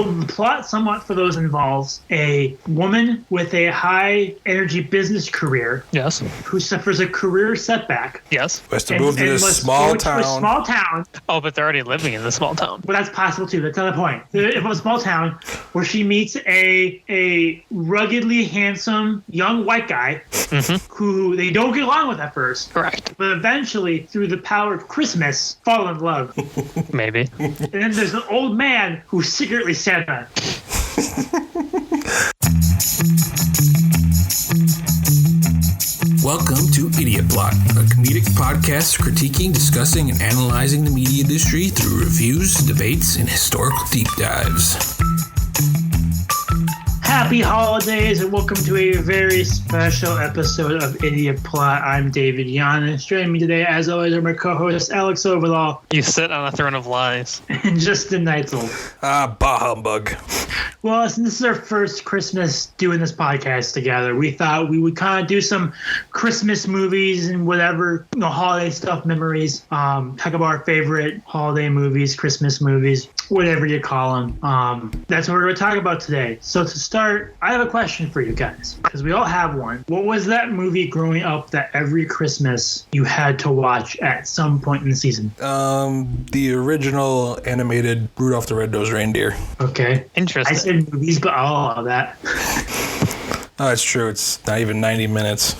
the plot somewhat for those involves a woman with a high energy business career. Yes. Who suffers a career setback. Yes. Has to move to this small town. Small town. Oh, but they're already living in the small town. But that's possible too. That's another point. It was a small town where she meets a ruggedly handsome young white guy who they don't get along with at first. Correct. But eventually, through the power of Christmas, fall in love. Maybe. And then there's an old man who's secretly Santa. Welcome to Idiot Plot, a comedic podcast critiquing, discussing, and analyzing the media industry through reviews, debates, and historical deep dives. Happy holidays and welcome to a very special episode of Idiot Plot. I'm David Giannis. Joining me today, as always, are my co-host Alex Overall. You sit on a throne of lies. And Justin Untitled. Bah humbug. Well, since this is our first Christmas doing this podcast together, we thought we would kind of do some Christmas movies and whatever, holiday stuff, memories. Talk about our favorite holiday movies, Christmas movies, whatever you call them. That's what we're going to talk about today. So to start, I have a question for you guys, because we all have one. What was that movie growing up that every Christmas you had to watch at some point in the season? The original animated Rudolph the Red-Nosed Reindeer. Okay. Interesting. I said movies, but I'll allow that. Oh, it's true. It's not even 90 minutes.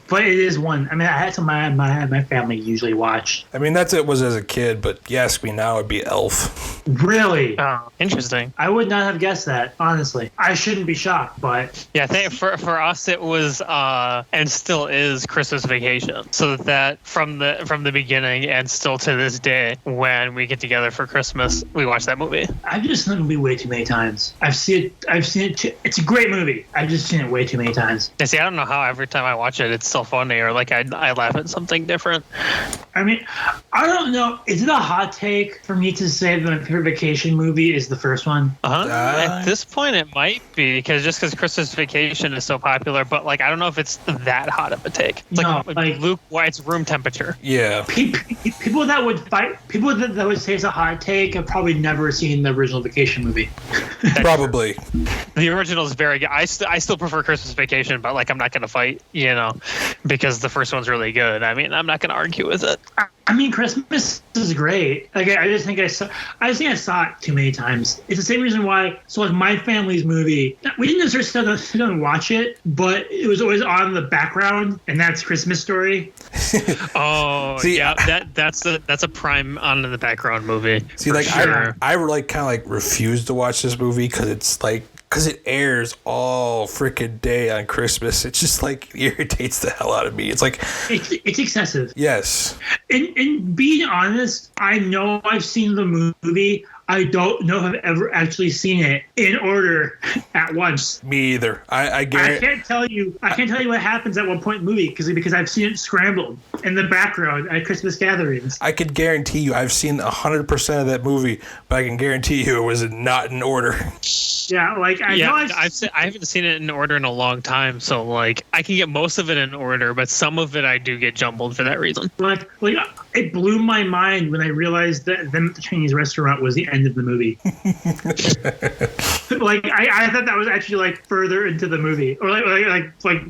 But it is one. I mean, I had some my family usually watch. I mean, that's it was as a kid, but you ask me now, it'd be Elf. Really? Oh, interesting. I would not have guessed that, honestly. I shouldn't be shocked, but... Yeah, I think for us it was, and still is, Christmas Vacation. So that from the beginning and still to this day, when we get together for Christmas, we watch that movie. I've just seen the movie way too many times. I've seen it. It's a great movie. I've just seen it way too many times. Yeah, see, I don't know how every time I watch it, it's still funny, or like I laugh at something different. I mean, I don't know. Is it a hot take for me to say that my favorite vacation movie is the first one? At this point, it might be because Christmas Vacation is so popular. But like, I don't know if it's that hot of a take. It's like Luke White's Room Temperature. Yeah. People that would say it's a hot take have probably never seen the original Vacation movie. Probably. The original is very good. I still prefer Christmas Vacation, but like, I'm not gonna fight, because the first one's really good. I mean, I'm not gonna argue with it. I mean, Christmas is great. Like, I just think I saw it too many times. It's the same reason why. So, like, my family's movie, we didn't necessarily sit down and watch it, but it was always on the background, and that's Christmas Story. Oh, see, yeah, that's a prime on in the background movie. See, like, sure. I like kind of like refuse to watch this movie because it airs all freaking day on Christmas. It just like irritates the hell out of me. It's like it's excessive. Yes. And being honest, I know I've seen the movie. I don't know if I've ever actually seen it in order at once. Me either. I can't tell you what happens at one point in the movie because I've seen it scrambled in the background at Christmas gatherings. I could guarantee you I've seen 100% of that movie, but I can guarantee you it was not in order. Yeah, like I haven't seen it in order in a long time, so like I can get most of it in order, but some of it I do get jumbled for that reason. Like it blew my mind when I realized that them at the Chinese restaurant was the end of the movie. Like I thought that was actually like further into the movie, or like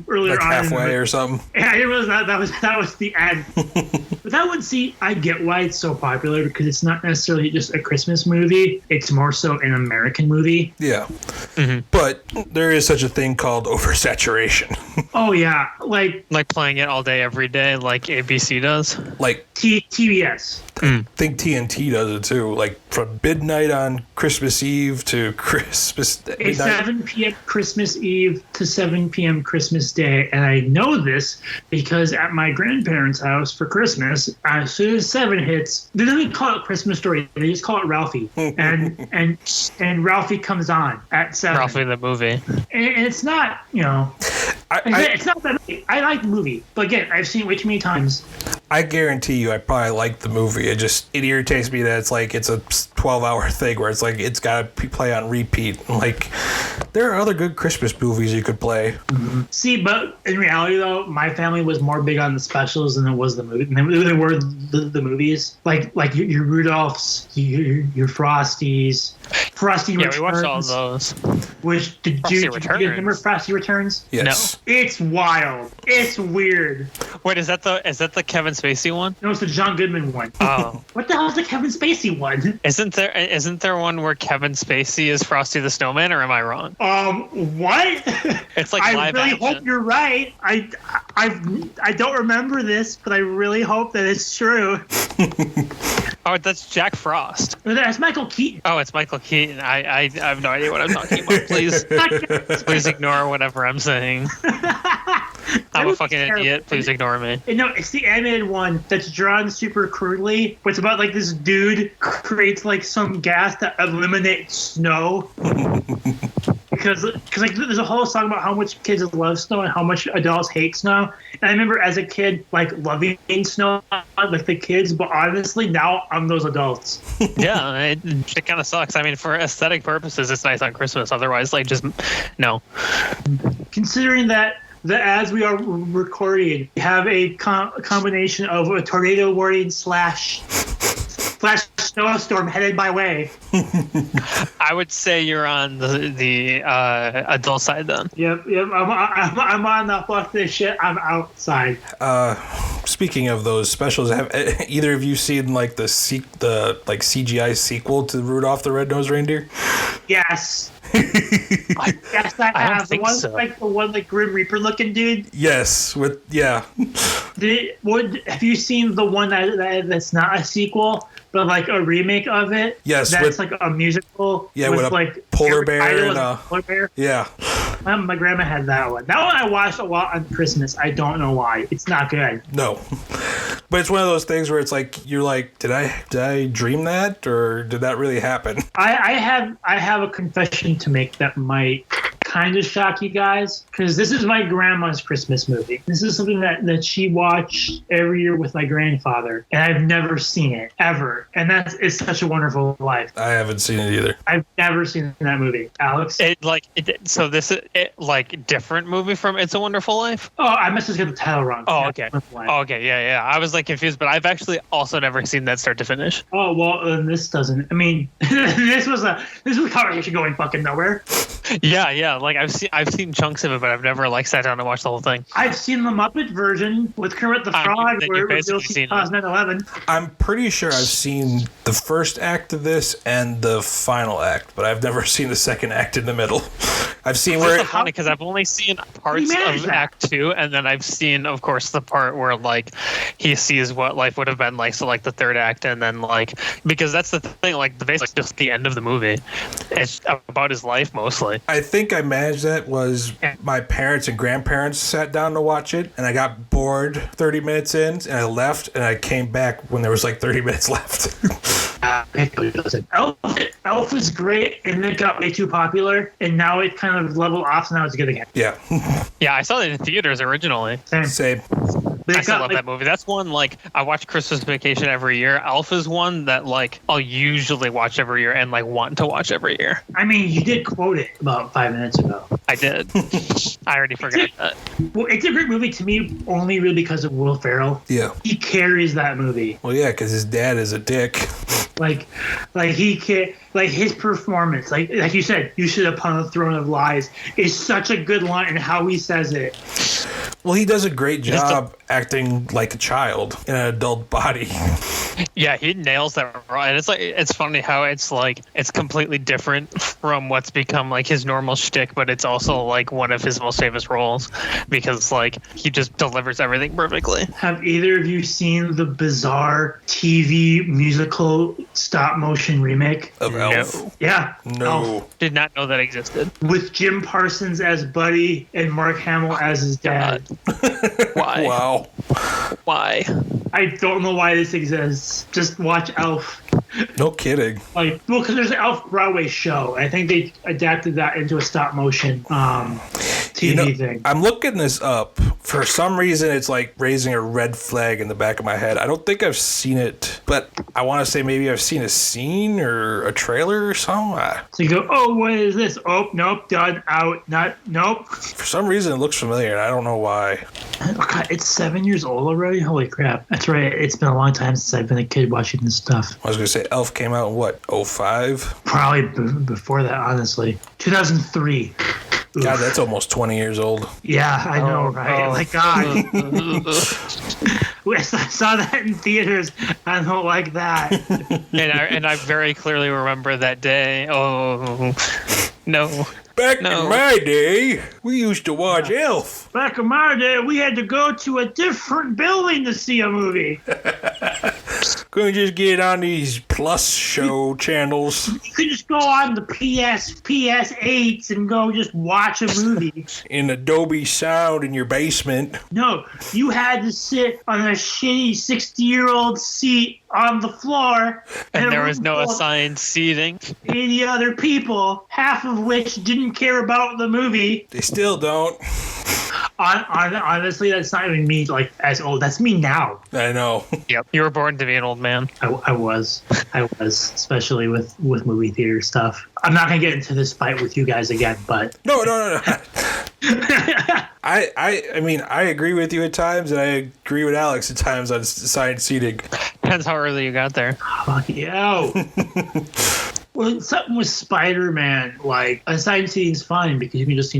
earlier like on halfway or something. Yeah, I didn't realize that was the end. But that one, see, I get why it's so popular because it's not necessarily just a Christmas movie; it's more so an American movie. Yeah. Mm-hmm. But there is such a thing called oversaturation. Oh yeah, like playing it all day every day, like ABC does. Like TBS. I think TNT does it too. Like from midnight on Christmas Eve to Christmas. It's 7 p.m. Christmas Eve to 7 p.m. Christmas Day, and I know this because at my grandparents' house for Christmas, as soon as 7 hits, they don't even call it Christmas Story; they just call it Ralphie, and Ralphie comes on at 7. Ralphie the movie, and it's not, it's not that. I like the movie, but again, I've seen it way too many times. I guarantee you I probably like the movie. It irritates me that it's a 12-hour thing where it's like it's got to play on repeat. Like, there are other good Christmas movies you could play. Mm-hmm. See, but in reality, though, my family was more big on the specials than it was the movie. They were the movies. Like your Rudolphs, your Frosties. Frosty Yeah, Returns. we watched all of those. Which did Frosty you remember Returns. Frosty Returns? Yes. It's wild. It's weird. Wait, is that the Kevin Spacey one? No, it's the John Goodman one. Oh, What the hell is the Kevin Spacey one? isn't there one where Kevin Spacey is Frosty the Snowman, or am I wrong? What? It's like I live really action. hope you're right. I don't remember this, but I really hope that it's true. Oh, that's Jack Frost. That's Michael Keaton. Oh, it's Michael Keaton. I have no idea what I'm talking about. Please ignore whatever I'm saying. I'm a fucking idiot. Please ignore me. No, it's the animated one that's drawn super crudely, but it's about like this dude creates like some gas that eliminates snow. Because like there's a whole song about how much kids love snow and how much adults hate snow. And I remember as a kid like loving snow, like the kids, but honestly now I'm those adults. Yeah, it kind of sucks. I mean, for aesthetic purposes, it's nice on Christmas. Otherwise, like, just no. Considering that as we are recording, we have a combination of a tornado warning slash snowstorm headed my way. I would say you're on the adult side then. Yep. I'm on the fuck this shit. I'm outside. Speaking of those specials, have either of you seen like the CGI sequel to Rudolph the Red-Nosed Reindeer? Yes. Yes, I don't have. think The one, so. like the one like Grim Reaper looking dude. Yes, Have you seen the one that's not a sequel, but like a remake of it? Yes, that's like a musical. Yeah, with a like polar bear Idol and as polar bear. yeah. My grandma had that one. That one I watched a lot on Christmas. I don't know why. It's not good. No, but it's one of those things where it's like you're like, did I dream that, or did that really happen? I have a confession to make that might kind of shock you guys, because this is my grandma's Christmas movie. This is something that she watched every year with my grandfather, and I've never seen it ever. And it's such a wonderful life. I haven't seen it either. I've never seen that movie. Alex? So this is different movie from It's a Wonderful Life. Oh, I must have got the title wrong. Oh, Yeah, okay. Wonderful Life. Oh, okay, yeah. I was like confused, but I've actually also never seen that start to finish. Oh, well, then this doesn't. I mean, this was a conversation going fucking nowhere. Yeah. Like I've seen chunks of it, but I've never like sat down and watched the whole thing. I've seen the Muppet version with Kermit the then Frog, you've where it basically reveals seen it. 2011. I'm pretty sure I've seen the first act of this and the final act, but I've never seen the second act in the middle. I've seen where It's funny because I've only seen parts managed of that? Act 2, and then I've seen, of course, the part where like he sees what life would have been like. So like the third act, and then like because that's the thing, like basically just the end of the movie. It's about his life mostly. I think I managed that was my parents and grandparents sat down to watch it, and I got bored 30 minutes in, and I left, and I came back when there was like 30 minutes left. Elf is great, and it got way too popular, and now it kind of leveled off, so now it's good again. Yeah. Yeah, I saw it in theaters originally. Same. But I it still got, love like, that movie. That's one like I watch Christmas Vacation every year. Elf is one that like I'll usually watch every year and like want to watch every year. I mean, you did quote it about 5 minutes ago. I did. I already forgot that. Well, it's a great movie to me, only really because of Will Ferrell. Yeah. He carries that movie. Well, yeah, because his dad is a dick. Like he can, like his performance, like you said, you should upon the throne of lies, is such a good line, and how he says it. Well, he does a great job acting like a child in an adult body. Yeah, he nails that role. And it's funny how it's completely different from what's become like his normal shtick, but it's also like one of his most famous roles because like he just delivers everything perfectly. Have either of you seen the bizarre TV musical stop motion remake Of Elf. Yeah. No. Elf, Did not know that existed. with Jim Parsons as Buddy and Mark Hamill as his dad? Why? Wow. Why? I don't know why this exists. Just watch Elf. No kidding. Because there's an Elf Broadway show. I think they adapted that into a stop motion TV thing. I'm looking this up For some reason, it's like raising a red flag in the back of my head. I don't think I've seen it, but I want to say maybe I've seen a scene or a trailer or something. So you go, oh, what is this? Oh, nope, done, out, not, nope. For some reason, it looks familiar, and I don't know why. Oh, God, it's 7 years old already? Holy crap. That's right. It's been a long time since I've been a kid watching this stuff. I was going to say Elf came out in what, 05? Probably before that, honestly. 2003. God, that's almost 20 years old. Yeah, I know, right? Like, God. I saw that in theaters. I don't like that. And I very clearly remember that day. Oh, no. Back in my day, we used to watch Elf. Back in my day, we had to go to a different building to see a movie. Couldn't just get on these Plus show channels. You could just go on the PS8s and go just watch a movie. In Adobe Sound in your basement. No, you had to sit on a shitty 60-year-old seat on the floor. And there was no assigned seating. 80 other people, half of which didn't care about the movie. They still don't. Honestly, that's not even me, like, as old. That's me now. I know. Yep. You were born to be an old man. I was, especially with movie theater stuff. I'm not going to get into this fight with you guys again, but... No. I mean, I agree with you at times, and I agree with Alex at times on assigned seating. Depends how early you got there. Fuck you. Well, something with Spider-Man, like, assigned seating's fine because you can just,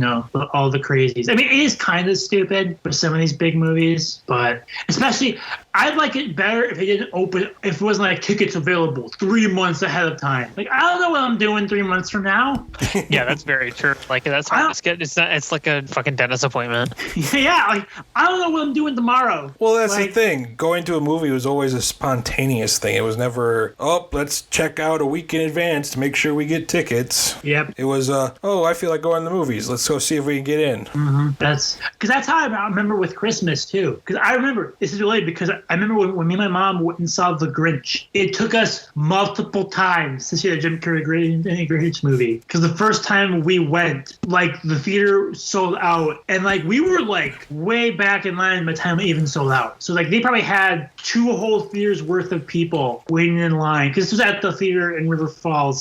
all the crazies. I mean, it is kind of stupid for some of these big movies, but especially, I'd like it better if it didn't open, if it wasn't like tickets available 3 months ahead of time. Like, I don't know what I'm doing 3 months from now. Yeah, that's very true. Like, that's hard to get. It's like a fucking dentist appointment. Yeah, like, I don't know what I'm doing tomorrow. Well, that's the thing. Going to a movie was always a spontaneous thing. It was never, let's check out a week in advance to make sure we get tickets. Yep. It was, I feel like going to the movies. Let's go see if we can get in. Mm-hmm. That's how I remember with Christmas, too. Because I remember, this is related, because I remember when me and my mom went and saw The Grinch, it took us multiple times to see the Jim Carrey Grinch movie. Because the first time we went, like, the theater sold out. And, like, we were, like, way back in line by the time it even sold out. So, like, they probably had 2 whole theaters worth of people waiting in line. Because this was at the theater in River Falls.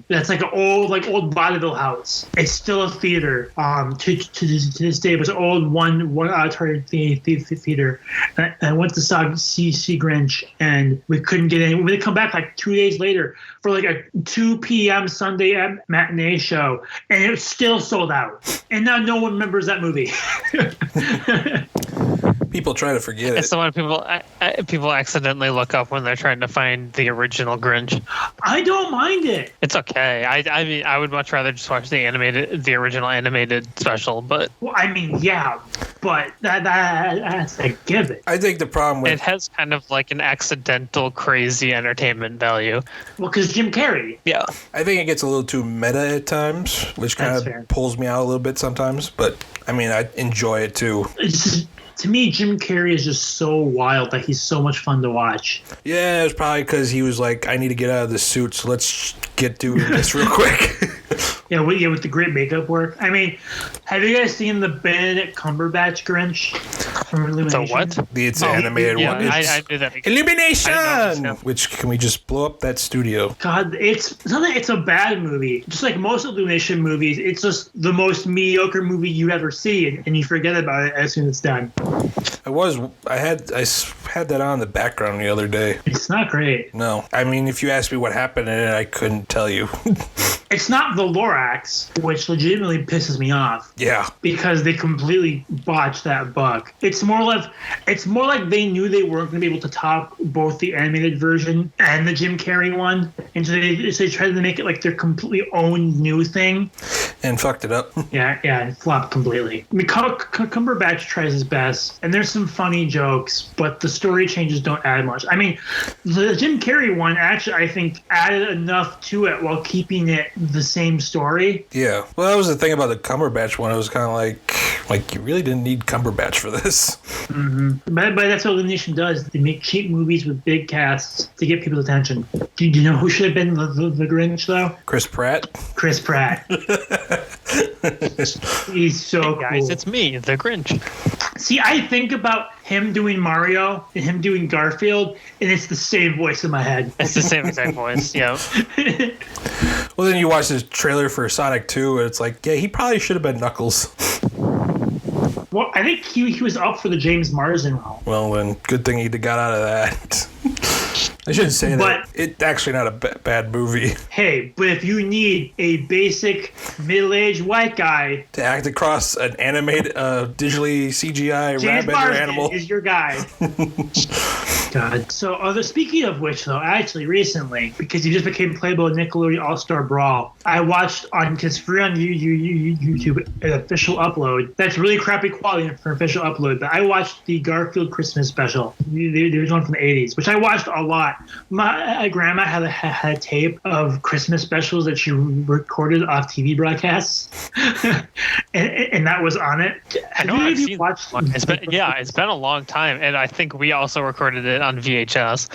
That's like an old vaudeville house. It's still a theater. To this day, it was an old one auditorium theater. And I went to see Grinch, and we couldn't get in. We come back like 2 days later for like a 2 p.m. Sunday matinee show, and it was still sold out. And now no one remembers that movie. People try to forget it. It's the one people accidentally look up when they're trying to find the original Grinch. I don't mind it. It's okay. I mean, I would much rather just watch the original animated special. But well, I mean, yeah, but that's a given. I think the problem with it has kind of like an accidental, crazy entertainment value. Well, because Jim Carrey. Yeah. I think it gets a little too meta at times, which kind of pulls me out a little bit sometimes. But I mean, I enjoy it too. To me, Jim Carrey is just so wild that he's so much fun to watch. Yeah, it's probably because he was like, I need to get out of this suit, so let's get doing this real quick. Yeah, with the great makeup work. I mean, have you guys seen the Bandit Cumberbatch Grinch from Illumination? The what? It's an animated one. I knew that. Illumination! Which, can we just blow up that studio? God, it's a bad movie. Just like most Illumination movies, it's just the most mediocre movie you ever see, and you forget about it as soon as it's done. I had that on in the background the other day. It's not great. No. I mean, if you asked me what happened in it, I couldn't tell you. It's not the Lorax, which legitimately pisses me off. Yeah. Because they completely botched that book. It's more like they knew they weren't going to be able to top both the animated version and the Jim Carrey one, and so they tried to make it like their completely own new thing. And fucked it up. Yeah, it flopped completely. I mean, Cumberbatch tries his best, and there's some funny jokes, but the story changes don't add much. I mean, the Jim Carrey one actually, I think, added enough to it while keeping it the same story. Yeah. Well, that was the thing about the Cumberbatch one. It was kind of like you really didn't need Cumberbatch for this. Mm-hmm. But that's what Illumination does. They make cheap movies with big casts to get people's attention. Do you know who should have been the Grinch, though? Chris Pratt. Chris Pratt. He's so hey guys, cool. It's me, the Grinch. See, I think about him doing Mario and him doing Garfield, and it's the same voice in my head. It's the same exact voice, yeah. Well, then you watch this trailer for Sonic 2, and it's like, yeah, he probably should have been Knuckles. Well, I think he was up for the James Marsden role. Well, then, good thing he got out of that. I shouldn't say that. It's actually not a bad movie. Hey, but if you need a basic middle-aged white guy to act across an animated, digitally CGI James rabbit Marsden or animal is your guy. God. So, speaking of which, though, actually, recently, because he just became Playboy Nickelodeon All-Star Brawl, I watched because free on YouTube an official upload. That's really crappy quality for an official upload, but I watched the Garfield Christmas special. There's one from the 80s, which I watched a lot. My grandma had a tape of Christmas specials that she recorded off TV broadcasts, and that was on it. I know I've seen watched. It's been a long time, and I think we also recorded it on VHS.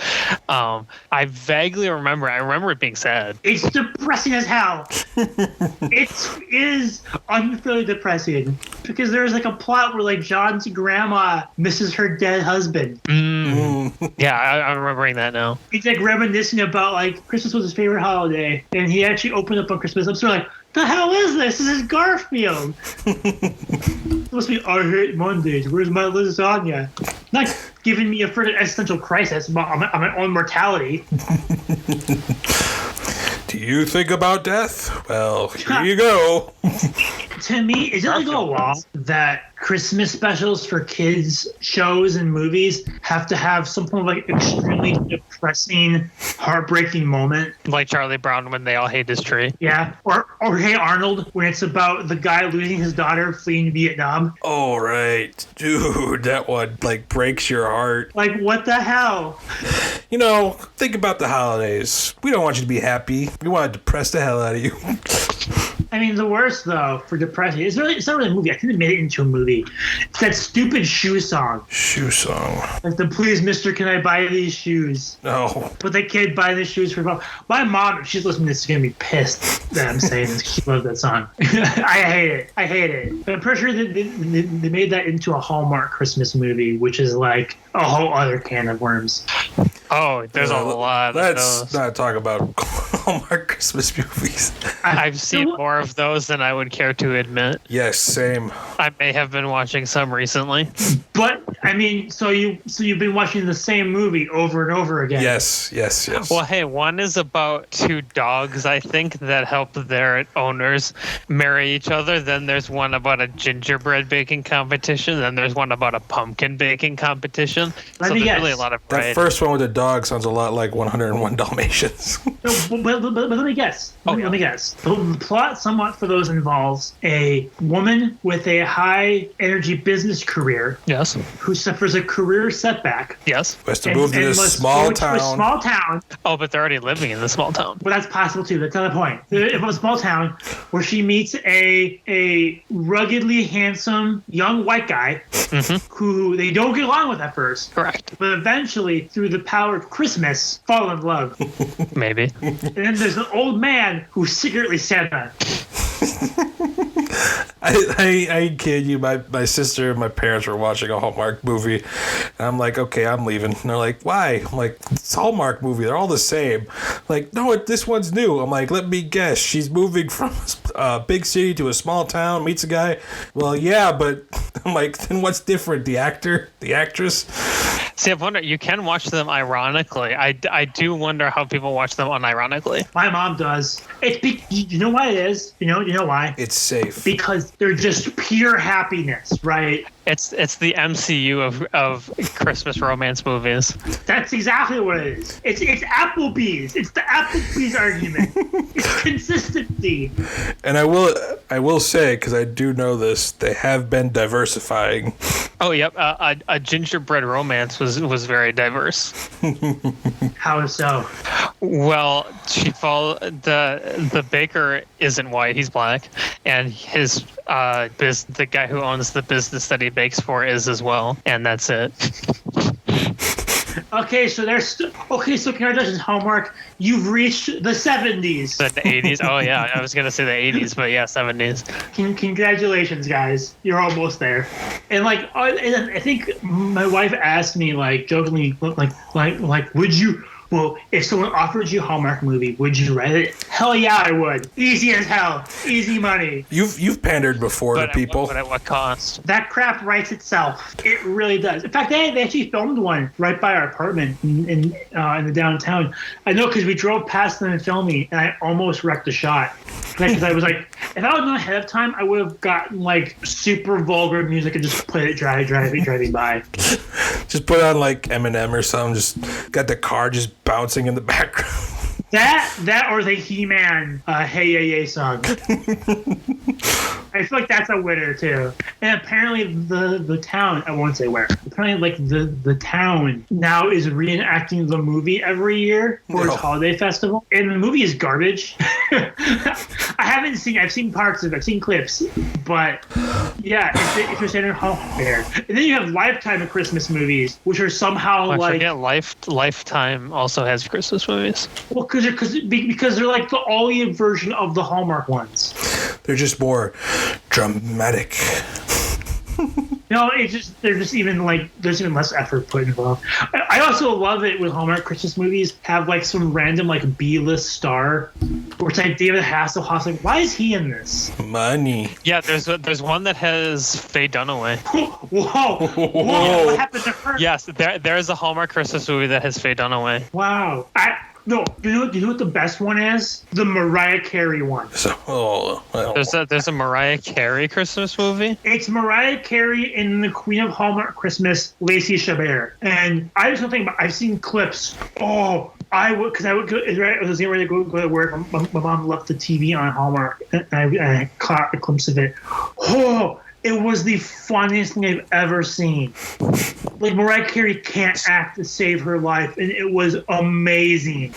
I vaguely remember. I remember it being sad. It's depressing as hell. It is unfairly depressing because there's like a plot where like John's grandma misses her dead husband. Yeah, I'm remembering that now. He's like reminiscing about like Christmas was his favorite holiday, and he actually opened up on Christmas. I'm sort of like, the hell is this? This is Garfield. It's supposed to be I hate Mondays. Where's my lasagna? Not giving me a further existential crisis about my own mortality. Do you think about death? Well, here you go. To me, is it like a law that Christmas specials for kids shows and movies have to have some form of like extremely depressing, heartbreaking moment? Like Charlie Brown when they all hate his tree. Yeah. Or Hey Arnold when it's about the guy losing his daughter fleeing Vietnam. Oh, right. Dude, that one like breaks your heart. Like, what the hell? You know, think about the holidays. We don't want you to be happy. We want to depress the hell out of you. I mean, the worst, though, for depression, it's not really a movie. I think they made it into a movie. It's that stupid shoe song. Shoe song. Like the Please, Mister, Can I Buy These Shoes? No. But they can't buy these shoes for fun. My mom, if she's listening to this, is going to be pissed that I'm saying this. She loves that song. I hate it. But I'm pretty sure they made that into a Hallmark Christmas movie, which is like a whole other can of worms. Oh, there's a lot of those. Let's not talk about Hallmark Christmas movies. I've seen more of those than I would care to admit. Yes, same. I may have been watching some recently. But I mean, so you've been watching the same movie over and over again. Yes. Well, hey, one is about two dogs, I think, that help their owners marry each other. Then there's one about a gingerbread baking competition. Then there's one about a pumpkin baking competition. Let me guess. Really a lot of variety. That first one with the dog sounds a lot like 101 Dalmatians. No, but let me guess. Let me guess. The plot somewhat for those involves a woman with a high energy business career. Yes. Who suffers a career setback. Yes. Who has to move to this small town. Oh, but they're already living in the small town. Well, that's possible too. That's another point. If a small town where she meets a ruggedly handsome young white guy who they don't get along with at first. Correct. But eventually, through the power of Christmas, fall in love. Maybe. And then there's an old man who's secretly Santa. I kid you. My sister and my parents were watching a Hallmark movie, and I'm like, okay, I'm leaving. And they're like, why? I'm like, it's a Hallmark movie. They're all the same. Like, no, this one's new. I'm like, let me guess. She's moving from a big city to a small town, meets a guy. Well, yeah, but I'm like, then what's different? The actor? The actress? See, I wonder, you can watch them ironically. I do wonder how people watch them unironically. My mom does. You know why it is? You know why? It's safe. Because they're just pure happiness, right? It's the MCU of Christmas romance movies. That's exactly what it is. It's Applebee's. It's the Applebee's argument. It's consistency. And I will say, because I do know this, they have been diversifying. Oh, yep. A gingerbread romance was very diverse. How so? Well, the baker isn't white; he's black, and his the guy who owns the business that he bakes for is as well, and that's it. Okay, so so congratulations, Hallmark. You've reached the 70s. The 80s? Oh, yeah. I was going to say the 80s, but yeah, 70s. Congratulations, guys. You're almost there. And and I think my wife asked me, like, jokingly, like, would you... Well, if someone offered you a Hallmark movie, would you write it? Hell yeah, I would. Easy as hell. Easy money. You've pandered before to people. But at what cost? That crap writes itself. It really does. In fact, they actually filmed one right by our apartment in the downtown. I know because we drove past them filming, and I almost wrecked the shot. Because I was like, if I would known ahead of time, I would have gotten like super vulgar music and just played it driving by. Just put on like Eminem or something. Just got the car just bouncing in the background. That or the He-Man Hey Yeah Yeah song. I feel like that's a winner too. And apparently the town, I won't say where, apparently like the town now is reenacting the movie every year for its holiday festival. And the movie is garbage. I've seen parts of it, I've seen clips, but yeah, if you're standing home there. And then you have Lifetime of Christmas movies, which are somehow Lifetime also has Christmas movies. Well, because they're like the Olive version of the Hallmark ones. They're just more dramatic. No, there's even less effort put involved. I also love it when Hallmark Christmas movies have like some random like B-list star, or it's like David Hasselhoff. Like, why is he in this? Money. Yeah, there's one that has Faye Dunaway. Whoa! What happened to her? Yes, there is a Hallmark Christmas movie that has Faye Dunaway. Wow. No, do you know what the best one is? The Mariah Carey one. So, There's a Mariah Carey Christmas movie? It's Mariah Carey and the Queen of Hallmark Christmas, Lacey Chabert. And I just don't think I've seen clips. Oh, I was getting ready to go to work. My mom left the TV on Hallmark, and I caught a glimpse of it. Oh, it was the funniest thing I've ever seen. Like, Mariah Carey can't act to save her life, and it was amazing.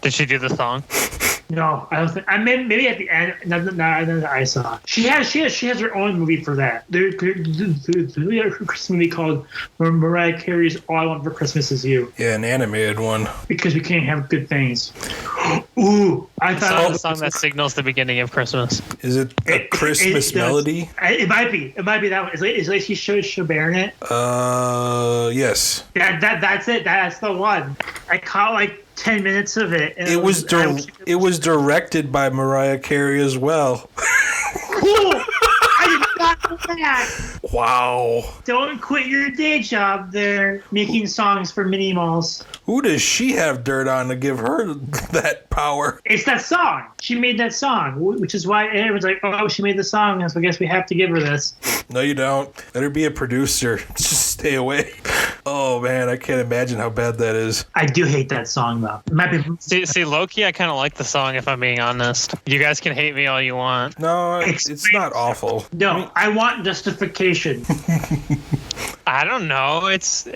Did she do the song? No, I don't think. Maybe at the end. Not that I saw. She has her own movie for that. There's a Christmas movie called Mariah Carey's "All I Want for Christmas Is You." Yeah, an animated one. Because we can't have good things. Ooh, I thought the song that signals the beginning of Christmas. Is it a Christmas melody? It might be. It might be that one. Is Lacey Chabert in it? Yes. That's it. That's the one. I caught like 10 minutes of it. And it was directed by Mariah Carey as well. Cool. I did not know that. Wow. Don't quit your day job there, making songs for Minnie Malls. Who does she have dirt on to give her that power? It's that song. She made that song, which is why everyone's like, oh, she made the song, so I guess we have to give her this. No, you don't. Let her be a producer. Just stay away. Oh, man, I can't imagine how bad that is. I do hate that song, though. It might be... See, low-key, I kind of like the song, if I'm being honest. You guys can hate me all you want. No, it's not awful. No, I want justification. I don't know. It's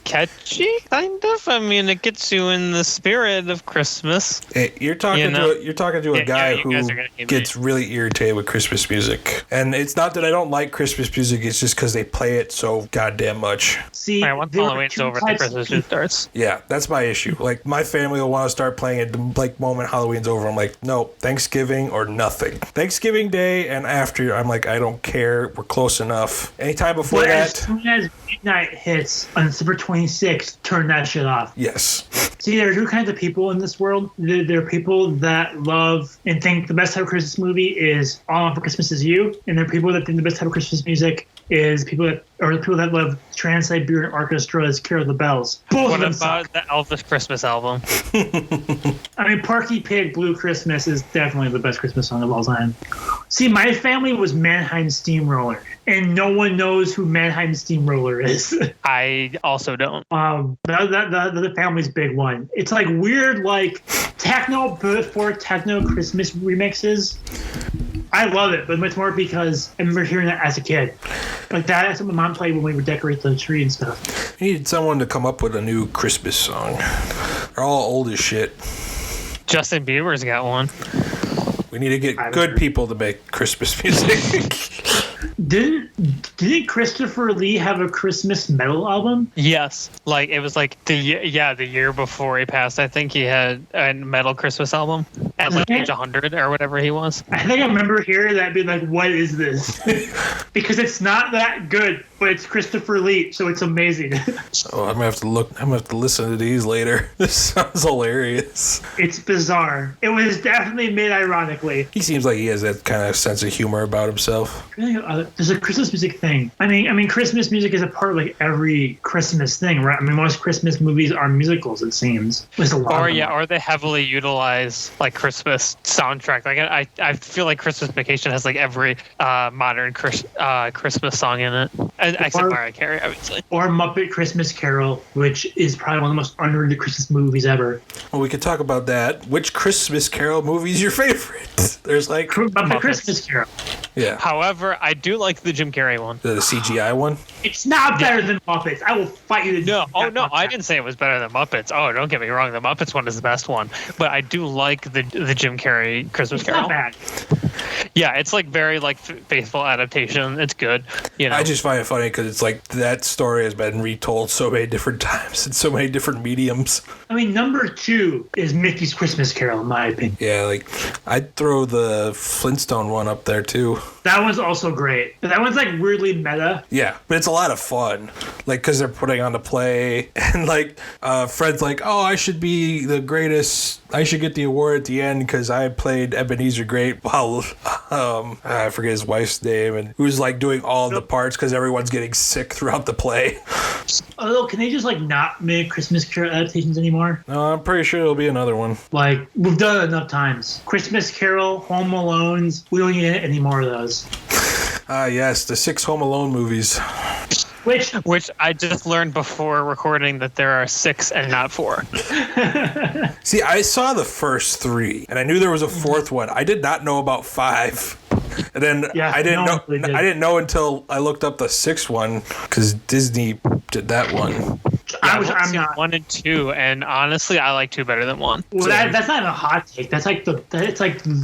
catchy, kind of. I mean, it gets you in the spirit of Christmas. Hey, you're talking to a guy who gets really irritated with Christmas music, and it's not that I don't like Christmas music. It's just because they play it so goddamn much. See, once Halloween's over, the Christmas just starts. Yeah, that's my issue. Like, my family will want to start playing it the moment Halloween's over. I'm like, no, Thanksgiving or nothing. Thanksgiving Day and after, I'm like, I don't care. We're close enough. Anytime before that. As soon as midnight hits on December 26th, turn that shit off. Yes. See, there are two kinds of people in this world. There are people that love and think the best type of Christmas movie is All I Want for Christmas Is You, and there are people that think the best type of Christmas music is the people that love Trans-Siberian Orchestra's Carol of the Bells. Both of them suck. The Elvis Christmas album? I mean, Porky Pig Blue Christmas is definitely the best Christmas song of all time. See, my family was Mannheim Steamroller, and no one knows who Mannheim Steamroller is. I also don't. The family's big one. It's like weird, like techno before techno Christmas remixes. I love it, but much more because I remember hearing that as a kid. Like that's what my mom played when we would decorate the tree and stuff. We needed someone to come up with a new Christmas song. They're all old as shit. Justin Bieber's got one. We need to get good people to make Christmas music. Didn't Didn't Christopher Lee have a Christmas metal album? Yes, like it was like the year before he passed. I think he had a metal Christmas album at like age 100 or whatever he was. I think I remember hearing that being like, what is this? Because it's not that good, but it's Christopher Lee, so it's amazing. Oh, I'm gonna have to look. I'm gonna have to listen to these later. This sounds hilarious. It's bizarre. It was definitely made ironically. He seems like he has that kind of sense of humor about himself. There's a Christmas music thing. I mean, Christmas music is a part of like every Christmas thing, right? I mean, most Christmas movies are musicals, it seems. There's a lot. Or they heavily utilize like Christmas soundtrack. Like I feel like Christmas Vacation has like every modern Christmas song in it, except Mariah Carey, obviously. Or Muppet Christmas Carol, which is probably one of the most underrated Christmas movies ever. Well, we could talk about that. Which Christmas Carol movie is your favorite? There's like Muppet Christmas Carol. Yeah. However, I do like the Jim Carrey one. The CGI one? It's not better than Muppets. I will fight you to No, I didn't say it was better than Muppets. Oh, don't get me wrong, the Muppets one is the best one. But I do like the Jim Carrey Christmas Carol. Not bad. Yeah, it's like very like faithful adaptation. It's good. You know. I just find it funny because it's like that story has been retold so many different times in so many different mediums. I mean, number 2 is Mickey's Christmas Carol, in my opinion. Yeah, like I'd throw the Flintstone one up there too. That one's also great. But that one's like weirdly meta. Yeah, but it's a lot of fun. Like, because they're putting on the play, and like Fred's like, oh, I should be the greatest. I should get the award at the end because I played Ebenezer Great while I forget his wife's name, and who's like doing all the parts because everyone's getting sick throughout the play. Oh, can they just like not make Christmas Carol adaptations anymore? No, I'm pretty sure there'll be another one. Like, we've done it enough times. Christmas Carol, Home Alone's, we don't need any more of those. Yes, the 6 Home Alone movies. Which I just learned before recording that there are 6 and not 4. See, I saw the first 3, and I knew there was a 4th one. I did not know about 5. And then I didn't know until I looked up the 6th one because Disney did that one. I've seen 1 and 2, and honestly, I like 2 better than 1. Well, that's not a hot take. That's like the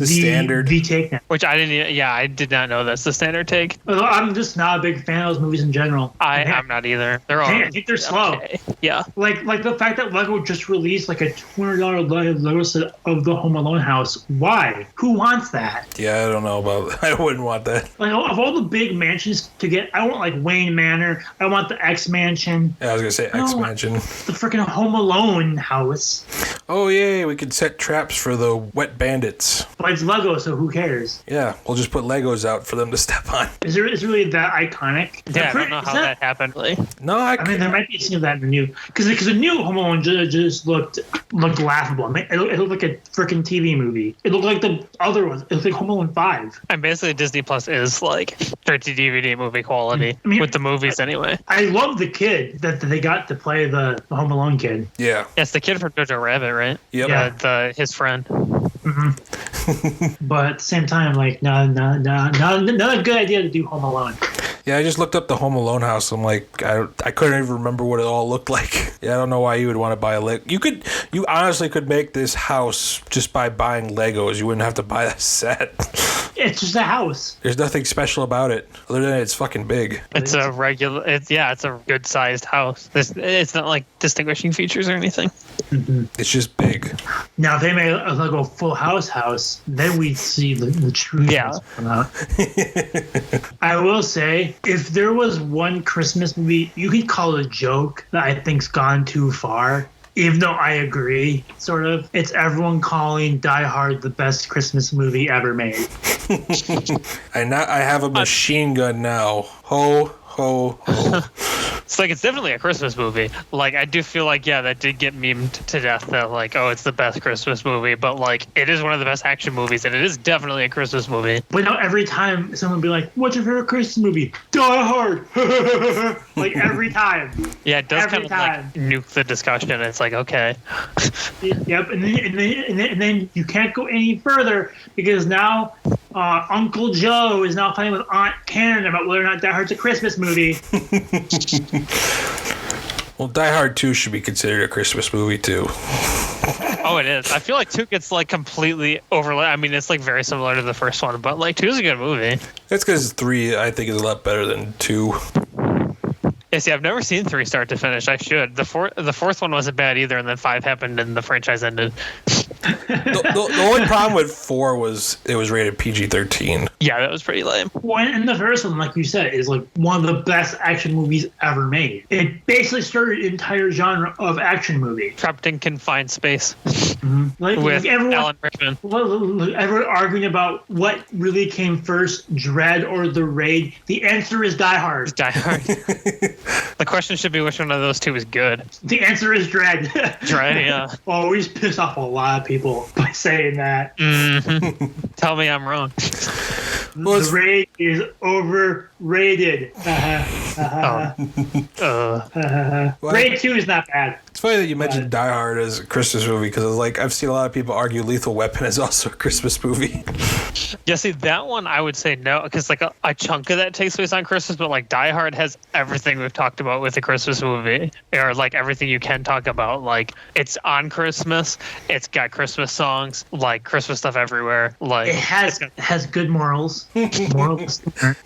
standard take now. Which I didn't. Yeah, I did not know that's the standard take. I'm just not a big fan of those movies in general. I'm not either. They're all. I think they're slow. Okay. Yeah. Like the fact that Lego just released like a $200 Lego set of the Home Alone house. Why? Who wants that? Yeah, I don't know about. I wouldn't want that. Like of all the big mansions to get, I want like Wayne Manor. I want the X Mansion. Yeah, I was gonna say X Mansion. The freaking Home Alone house. Oh yay! We could set traps for the wet bandits. But it's Lego, so who cares? Yeah, we'll just put Legos out for them to step on. Is it really that iconic? Yeah, I don't know how that happened. Really. No, I mean there might be a scene of that in the new, because the new Home Alone just looked laughable. I mean, it looked like a freaking TV movie. It looked like the other ones. It looked like Home Alone 5. And basically Disney Plus is like straight to DVD movie quality with the movies anyway. I love the kid that they got to play the Home Alone kid. Yeah. It's the kid from Jojo Rabbit, right? Yep. Yeah, his friend. Mm-hmm. But at the same time, like, not a good idea to do Home Alone. Yeah, I just looked up the Home Alone house. I'm like, I couldn't even remember what it all looked like. Yeah, I don't know why you would want to buy a Lego. You honestly could make this house just by buying Legos. You wouldn't have to buy a set. It's just a house. There's nothing special about it other than it's fucking big. It's a regular. It's a good sized house. It's not like distinguishing features or anything. Mm-hmm. It's just big. Now, if they made a Lego Full House, then we'd see the truth. Yeah. Come out. I will say, if there was one Christmas movie you could call a joke that I think's gone too far, even though I agree, sort of, it's everyone calling Die Hard the best Christmas movie ever made. I have a machine gun now. Ho, ho, ho. It's like, it's definitely a Christmas movie. Like, I do feel like, yeah, that did get memed to death that, like, oh, it's the best Christmas movie. But, like, it is one of the best action movies, and it is definitely a Christmas movie. But now every time someone would be like, what's your favorite Christmas movie? Die Hard. Like, every time. Yeah, it does kind of, like, nuke the discussion. It's like, okay. Yep, and then you can't go any further because now Uncle Joe is now playing with Aunt Karen about whether or not Die Hard's a Christmas movie. Well, Die Hard 2 should be considered a Christmas movie, too. Oh, it is. I feel like 2 gets like completely overlapped. I mean, it's like very similar to the first one, but like 2 is a good movie. That's because 3, I think, is a lot better than 2. Yeah, see, I've never seen 3 start to finish. I should. The fourth one wasn't bad either, and then 5 happened and the franchise ended. The only problem with 4 was it was rated PG-13. Yeah, that was pretty lame. Well, and the first one, like you said, is like one of the best action movies ever made. It basically started an entire genre of action movie. Trapped in confined space. Mm-hmm. With Alan Rickman. Everyone arguing about what really came first, Dread or The Raid. The answer is Die Hard. Die Hard. The question should be which one of those 2 is good. The answer is Dread. Dread, yeah. Always piss off a lot of people by saying that. Mm-hmm. Tell me I'm wrong. Well, The Raid is overrated. Raid 2 is not bad. It's funny that you mentioned Die Hard as a Christmas movie because like I've seen a lot of people argue Lethal Weapon is also a Christmas movie. Yeah, see, that one I would say no, because like a chunk of that takes place on Christmas, but like Die Hard has everything we've talked about with a Christmas movie, or like everything you can talk about. Like it's on Christmas, it's got Christmas songs, like Christmas stuff everywhere. Like it has good morals.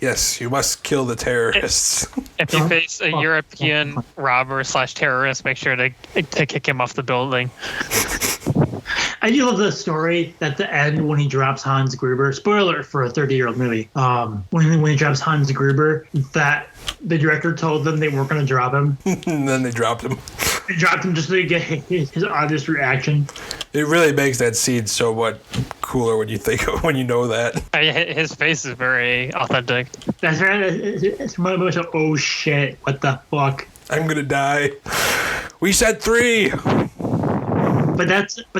Yes, you must kill the terrorists. If you face a European robber / terrorist, make sure to kick him off the building. I do love the story at the end when he drops Hans Gruber. Spoiler for a 30-year-old movie. When he drops Hans Gruber, that the director told them they weren't going to drop him. And then they dropped him. They dropped him just to get his honest reaction. It really makes that scene so much cooler when you know that. His face is very authentic. That's right. It's much of, oh shit, what the fuck. I'm gonna die. We said 3. But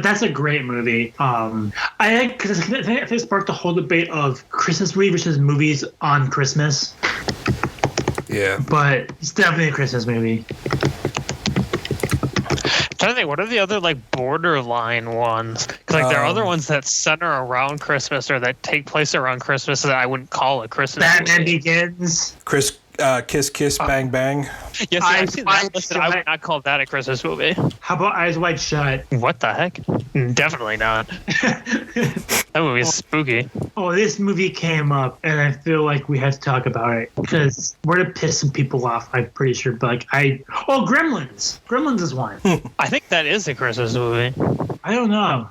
that's a great movie. I think because I think it sparked the whole debate of Christmas movie versus movies on Christmas. Yeah. But it's definitely a Christmas movie. I'm trying to think, what are the other like borderline ones? Because like there are other ones that center around Christmas or that take place around Christmas that I wouldn't call a Christmas Batman movie. Begins. Kiss Kiss Bang Bang. Yes, I've seen that listed. I would not call that a Christmas movie. How about Eyes Wide Shut? What the heck? Definitely not. That movie is spooky. Oh, this movie came up, and I feel like we have to talk about it because we're gonna piss some people off. I'm pretty sure, but Gremlins. Gremlins is one. I think that is a Christmas movie. I don't know.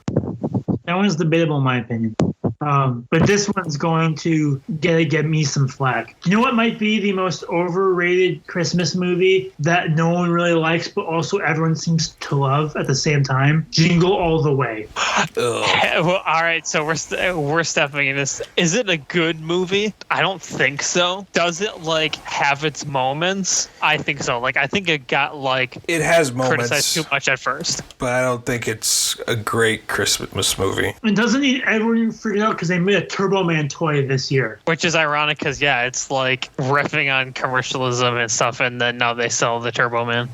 That one's debatable in my opinion. But this one's going to get me some flack. You know what might be the most overrated Christmas movie that no one really likes, but also everyone seems to love at the same time? Jingle All the Way. Well, all right, so we're stepping in this. Is it a good movie? I don't think so. Does it like have its moments? I think so. Like I think it got like it has moments criticized too much at first, but I don't think it's a great Christmas movie. And doesn't everyone figure out because they made a Turbo Man toy this year? Which is ironic because yeah, it's like riffing on commercialism and stuff, and then now they sell the Turbo Man.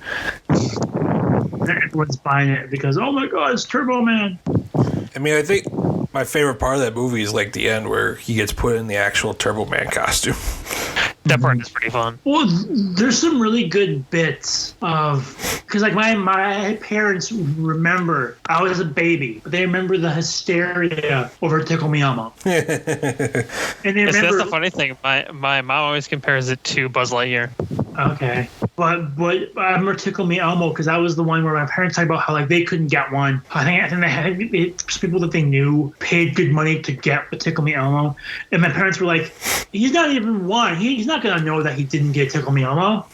Everyone's buying it because oh my god, it's Turbo Man. I mean, I think my favorite part of that movie is like the end where he gets put in the actual Turbo Man costume. That part is pretty fun. Well, there's some really good bits of because like my parents remember I was a baby, but they remember the hysteria over Tickle Me Elmo. And they remember that's the funny thing. My mom always compares it to Buzz Lightyear. Okay, but I remember Tickle Me Elmo because that was the one where my parents talked about how like they couldn't get one. I think they had people that they knew paid good money to get a Tickle Me Elmo, and my parents were like, "He's not even one. He's not gonna know that he didn't get Tickle Me Elmo.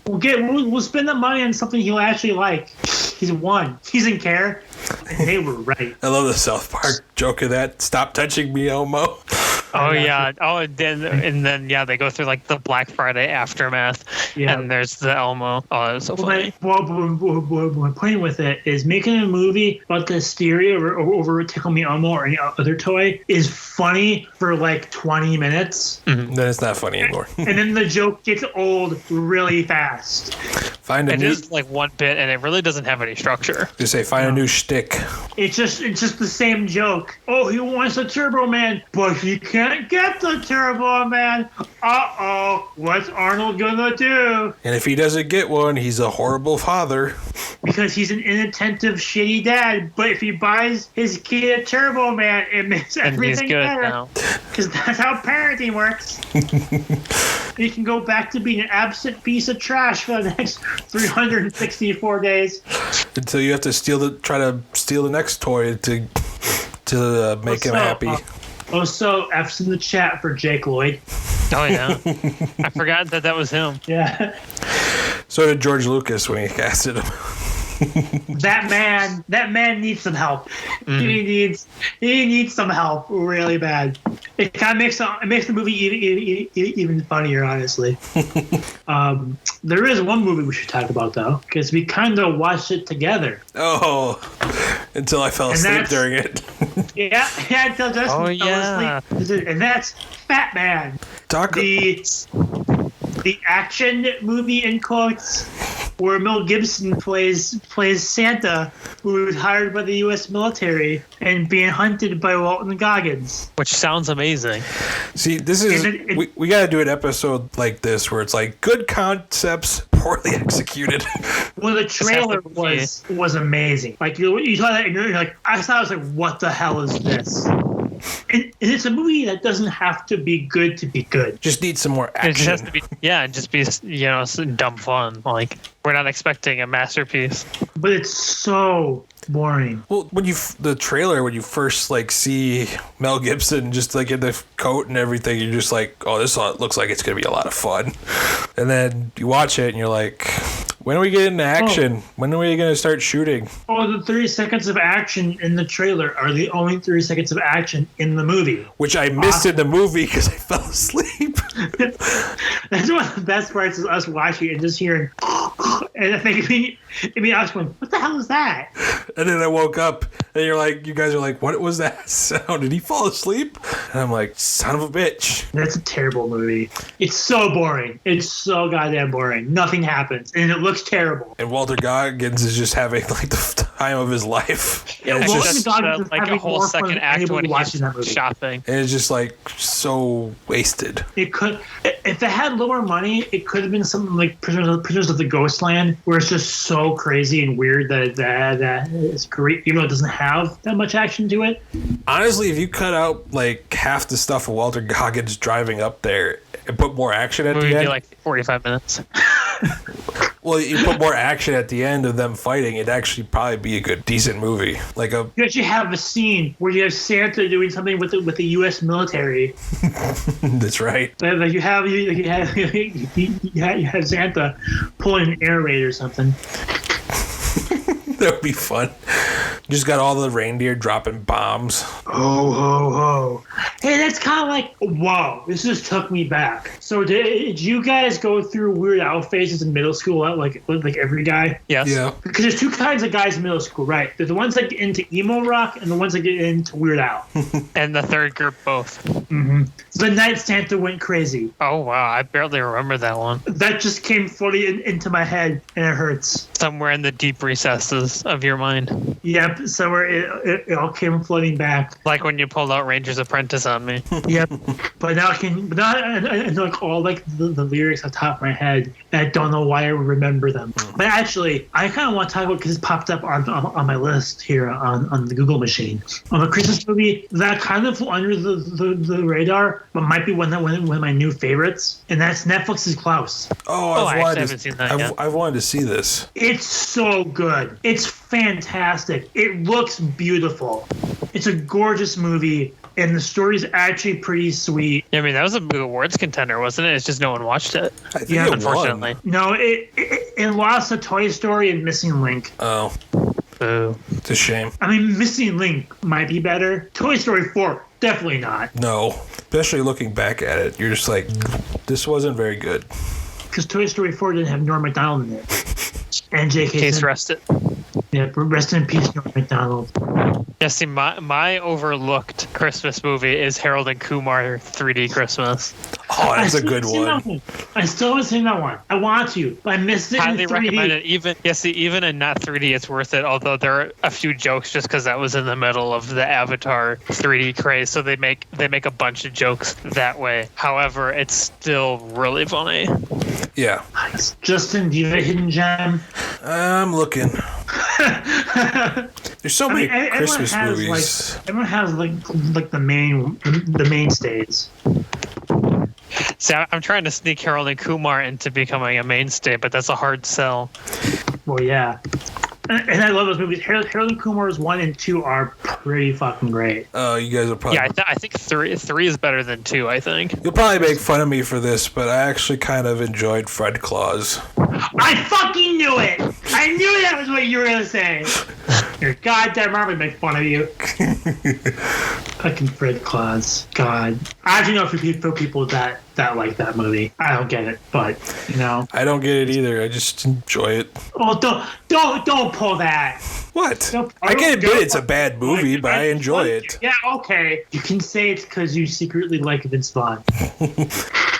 We'll spend that money on something he'll actually like. He's one. He doesn't care." And they were right. I love the South Park joke of that. Stop touching me, Elmo. Oh yeah. Oh, and then yeah, they go through like the Black Friday aftermath, and there's the Elmo. Oh, that was so funny. My point with it is making a movie about the hysteria over Tickle Me Elmo or any other toy is funny for like 20 minutes. Then it's not funny anymore. And then the joke gets old really fast. It is like one bit, and it really doesn't have any structure. Just say, find a new shtick. It's just the same joke. Oh, he wants a Turbo Man, but he can't get the Turbo Man. Uh-oh, what's Arnold gonna do? And if he doesn't get one, he's a horrible father. Because he's an inattentive, shitty dad. But if he buys his kid a Turbo Man, it makes everything better. Because that's how parenting works. He can go back to being an absent piece of trash for the next 364 days. Until you have to try to steal the next toy to make him happy. So F's in the chat for Jake Lloyd. Oh, yeah. I forgot that was him. Yeah. So did George Lucas when he casted him. That man needs some help. He needs some help really bad. It kind of makes the movie even funnier, honestly. There is one movie we should talk about though, because we kind of watched it together. Oh, until I fell asleep during it. yeah, until Justin fell asleep. And that's Fat Man. The action movie in quotes, where Mel Gibson plays Santa, who was hired by the U.S. military and being hunted by Walton Goggins. Which sounds amazing. See, this is we got to do an episode like this where it's like good concepts, poorly executed. Well, the trailer was amazing. Like you saw that and you're like, I thought, I was like, what the hell is this? And it's a movie that doesn't have to be good to be good. Just needs some more action. It just has to be, and just be, some dumb fun. Like, we're not expecting a masterpiece. But it's so boring. Well, when you first like see Mel Gibson just like in the coat and everything, you're just like, oh, this looks like it's gonna be a lot of fun. And then you watch it and you're like, when are we getting into action? When are we going to start shooting? Oh, the 30 seconds of action in the trailer are the only 30 seconds of action in the movie. Which I missed in the movie because I fell asleep. That's one of the best parts is us watching and just hearing, and I think I was going, what the hell is that? And then I woke up and you guys are like, what was that sound? Did he fall asleep? And I'm like, son of a bitch. That's a terrible movie. It's so boring. It's so goddamn boring. Nothing happens. And it looks terrible. And Walter Goggins is just having like the time of his life. Yeah, it's just like a whole second act when he's shopping. And it's just like so wasted. It could, if it had lower money, it could have been something like Prisoners of the Ghostland, where it's just so crazy and weird that it's great, even though it doesn't have that much action to it. Honestly, if you cut out like half the stuff of Walter Goggins driving up there and put more action at the end, like 45 minutes. Well, you put more action at the end of them fighting, it'd actually probably be a good, decent movie. You actually have a scene where you have Santa doing something with the U.S. military. That's right. Like you have Santa pulling an air raid or something. That would be fun. Just got all the reindeer dropping bombs. Ho, ho, ho. Hey, that's kind of like, whoa, this just took me back. So did you guys go through Weird Al phases in middle school, like every guy? Yes. Yeah. Because there's two kinds of guys in middle school, right? There's the ones that get into emo rock and the ones that get into Weird Al. And the third group both. Mm-hmm. The night Santa went crazy. Oh, wow. I barely remember that one. That just came floating into my head, and it hurts. Somewhere in the deep recesses of your mind. Yep, somewhere it all came floating back. Like when you pulled out Ranger's Apprentice on me. Yep, but now I know like all like the lyrics on top of my head, and I don't know why I remember them. But actually, I kind of want to talk about, because it popped up on my list here on the Google machine, on a Christmas movie that kind of flew under the radar, but might be one of my new favorites, and that's Netflix's Klaus. I haven't seen that yet. I've wanted to see this. It's so good. It's fantastic. It looks beautiful. It's a gorgeous movie, and the story's actually pretty sweet. I mean, that was a big awards contender, wasn't it? It's just no one watched it. I think it unfortunately. won. No, it lost to Toy Story and Missing Link. Oh. Boo. It's a shame. I mean, Missing Link might be better. Toy Story 4, definitely not. No. Especially looking back at it, you're just like, this wasn't very good. Because Toy Story 4 didn't have Norm Macdonald in it. And J.K. Case Simmons. rested. Yeah, rest in peace, Norm Macdonald. Yeah, see, my overlooked Christmas movie is Harold and Kumar 3D Christmas. Oh, that's a good one. I still haven't seen that one. I want to, but I missed it Highly in 3D. recommend it. Even in not 3D, it's worth it. Although there are a few jokes just because that was in the middle of the Avatar 3D craze, so they make a bunch of jokes that way. However, it's still really funny. Yeah. Justin, do you have a hidden gem? I'm looking. There's so many Christmas movies. Everyone has like the mainstays. See, I'm trying to sneak Harold and Kumar into becoming a mainstay, but that's a hard sell. Well, yeah. And I love those movies. Harold and Kumar's 1 and 2 are pretty fucking great. Oh, you guys are probably... Yeah, I think three is better than 2, I think. You'll probably make fun of me for this, but I actually kind of enjoyed Fred Claus. I fucking knew it! I knew that was what you were going to say. You're goddamn right, I'm going to make fun of you. Fucking Fred Claus. God. I actually know a few people that like that movie. I don't get it, but, you know. I don't get it either. I just enjoy it. Oh, don't pull that. What? I can admit it's a bad movie, but I enjoy it. Yeah, okay. You can say it's because you secretly like Vince Vaughn.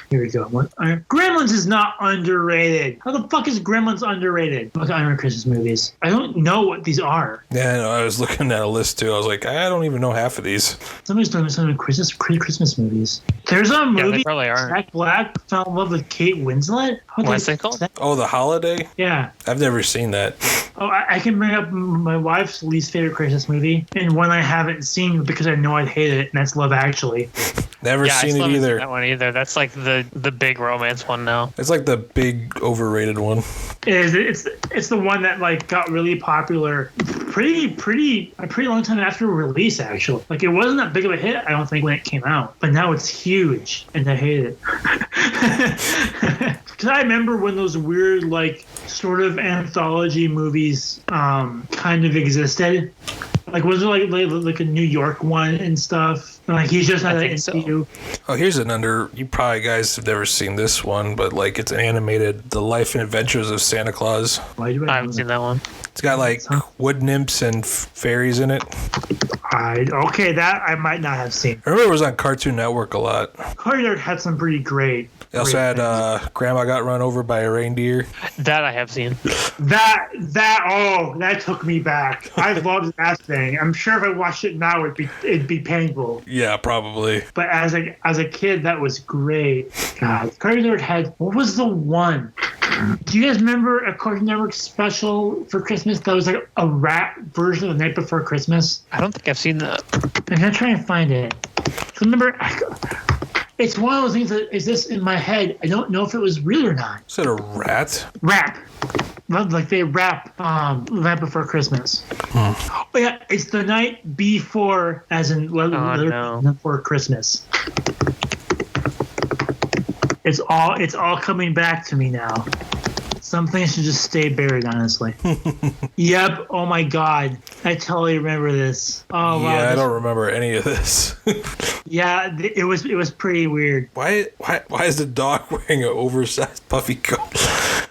Here we go. Gremlins is not underrated. How the fuck is Gremlins underrated? Look at Christmas movies. I don't know what these are. Yeah, I know. I was looking at a list too. I was like, I don't even know half of these. Somebody's doing some Christmas movies. There's a movie. Yeah, they probably are. Jack Black fell in love with Kate Winslet. What's it called? Oh, The Holiday? Yeah. I've never seen that. Oh, I can bring up my wife's least favorite Christmas movie, and one I haven't seen because I know I'd hate it, and that's Love Actually. Never seen it either. Seen that one either. That's like the big romance one now. It's like the big overrated one. It's the one that like got really popular a pretty long time after release, actually. Like it wasn't that big of a hit, I don't think, when it came out, but now it's huge, and I hate it. Because I remember when those weird like sort of anthology movies kind of existed. Like, was there like a New York one and stuff? Like, he's just had an interview. So. Oh, here's you probably guys have never seen this one, but like it's animated, The Life and Adventures of Santa Claus. I haven't seen that one. It's got like wood nymphs and fairies in it. Okay, that I might not have seen. I remember it was on Cartoon Network a lot. Cartoon Network had some pretty great. They also had Grandma Got Run Over by a Reindeer. That I have seen. That took me back. I loved that thing. I'm sure if I watched it now, it'd be painful. Yeah, probably. But as a kid, that was great. God, Cartoon Network had, what was the one? Do you guys remember a Cartoon Network special for Christmas that was like a rap version of The Night Before Christmas? I don't think I've seen that. I'm gonna try and find it. Remember, it's one of those things that is this in my head. I don't know if it was real or not. Is it a rat? Rap. Like they rap The Night Before Christmas. Oh yeah, it's the night before, as in before Christmas. It's all coming back to me now. Some things should just stay buried, honestly. Yep. Oh my God. I totally remember this. Oh wow. Yeah, I don't remember any of this. Yeah, it was pretty weird. Why is the dog wearing an oversized puffy coat?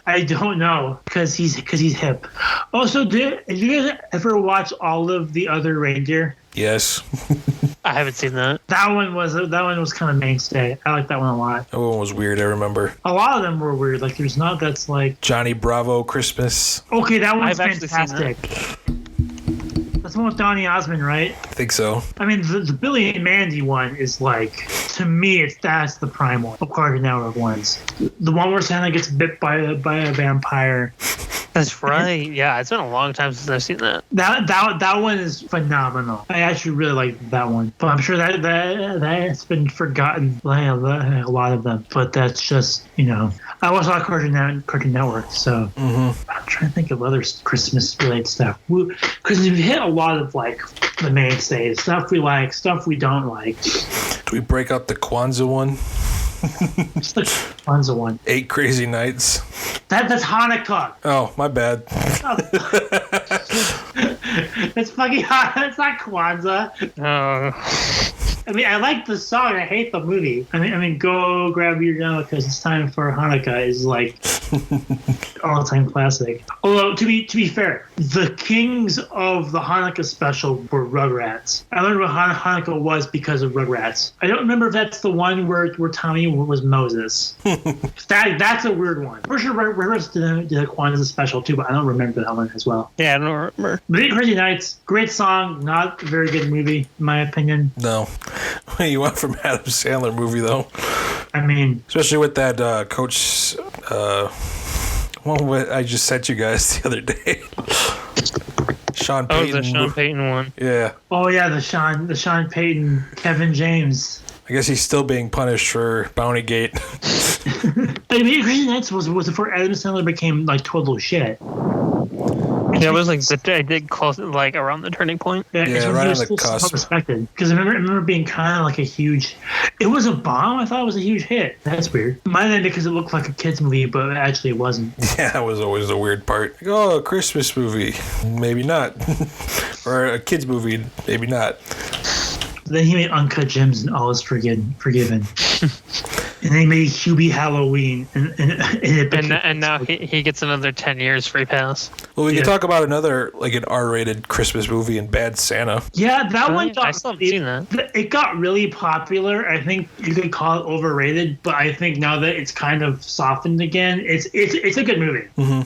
I don't know, because he's hip. Also, did you guys ever watch all of the other reindeer? Yes. I haven't seen that. That one was kind of mainstay. I like that one a lot. That one was weird, I remember. A lot of them were weird. Like there's not that's like Johnny Bravo Christmas. Okay, that one's fantastic. That's the one with Donny Osmond, right? I think so. I mean, the Billy and Mandy one is like, to me, that's the prime one of Cartoon Network ones. The one where Santa gets bit by a vampire. That's right. Yeah, it's been a long time since I've seen that. That one is phenomenal. I actually really like that one, but I'm sure that's been forgotten by a lot of them. But that's just, I watch a lot of Cartoon Network, so I'm trying to think of other Christmas related stuff. Because we've hit a lot of like the mainstays, stuff we like, stuff we don't like. Do we break out the Kwanzaa one? It's the Kwanzaa one. 8 Crazy Nights. That's Hanukkah. Oh, my bad. It's fucking hot. It's not Kwanzaa. Oh. I mean, I like the song. I hate the movie. I mean, go grab your gun because it's time for Hanukkah is like all-time classic. Although to be fair, the kings of the Hanukkah special were Rugrats. I learned what Hanukkah was because of Rugrats. I don't remember if that's the one where Tommy was Moses. That's a weird one. For sure, Rugrats did a Kwanzaa special too, but I don't remember that one as well. Yeah, I don't remember. But Crazy Nights, great song, not a very good movie in my opinion. No. What do you want from Adam Sandler movie though? I mean, especially with that Coach. What I just sent you guys the other day. Sean Payton. Oh, the Sean Payton one. Yeah. Oh yeah, the Sean Payton, Kevin James. I guess he's still being punished for Bountygate. I mean, Crazy Nights was before Adam Sandler became like total shit. Yeah, it was like I did close like around the turning point. Yeah, right on the cusp. Respected because I remember being kind of like a huge. It was a bomb. I thought it was a huge hit. That's weird. Mine then because it looked like a kids movie, but actually it wasn't. Yeah, that was always the weird part. Like, oh, a Christmas movie, maybe not, or a kids movie, maybe not. Then he made Uncut Gems and All Is Forgiven. And then he made Hubie Halloween. And now he gets another 10 years free pass. Well, we can talk about another, like an R-rated Christmas movie in Bad Santa. Yeah, that one I still haven't seen that. It got really popular. I think you could call it overrated, but I think now that it's kind of softened again, it's a good movie. Mm-hmm.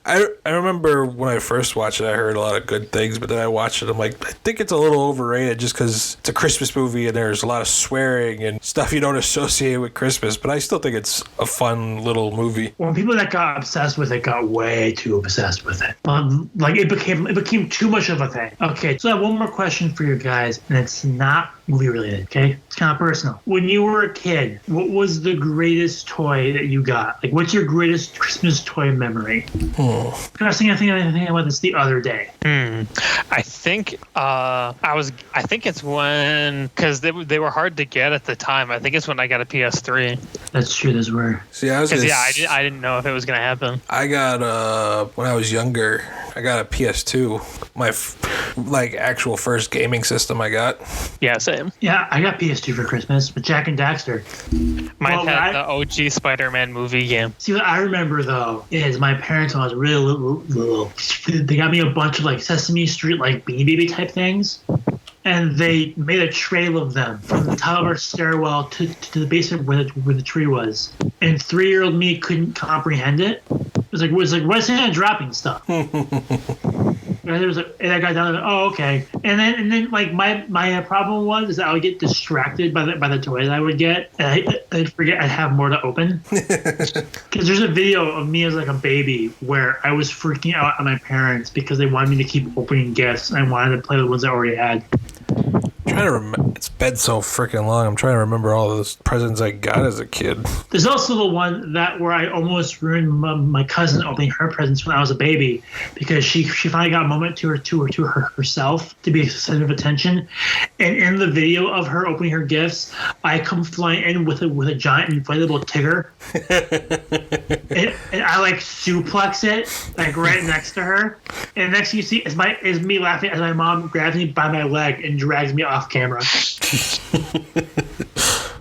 I remember when I first watched it, I heard a lot of good things, but then I watched it, I'm like, I think it's a little overrated just because it's a Christmas movie and there's a lot of swearing and stuff you don't associate with Christmas, but I still think it's a fun little movie. Well, people that got obsessed with it got way too obsessed with it. Like it became too much of a thing. Okay, so I have one more question for you guys, and it's not movie related, okay? It's kind of personal. When you were a kid, what was the greatest toy that you got? Like, what's your greatest Christmas toy memory? I was thinking about this the other day. I think it's when, because they were hard to get at the time. I think it's when I got a PS3. That's true. Those were. See, I didn't know if it was gonna happen. I got when I was younger, I got a PS2. My actual first gaming system I got. Yeah, same. Yeah, I got PS2 for Christmas with Jack and Daxter. Mine had the OG Spider-Man movie game. See, what I remember though is my parents when I was really little, they got me a bunch of like Sesame Street like Beanie Baby type things. And they made a trail of them from the top of our stairwell to the basement where the tree was. And 3-year-old me couldn't comprehend it. It was like why is Santa dropping stuff? And I got down. Oh, okay. And then like my problem was I would get distracted by the toys I would get, and I'd forget I'd have more to open. Because there's a video of me as like a baby where I was freaking out on my parents because they wanted me to keep opening gifts, and I wanted to play the ones I already had. I'm trying to remember. It's been so freaking long. I'm trying to remember all those presents I got as a kid. There's also the one where I almost ruined my cousin opening her presents when I was a baby because she finally got a moment to herself to be a center of attention, and in the video of her opening her gifts, I come flying in with a giant inflatable Tigger, and I like suplex it like right next to her, and next thing you see is me laughing as my mom grabs me by my leg and drags me off camera.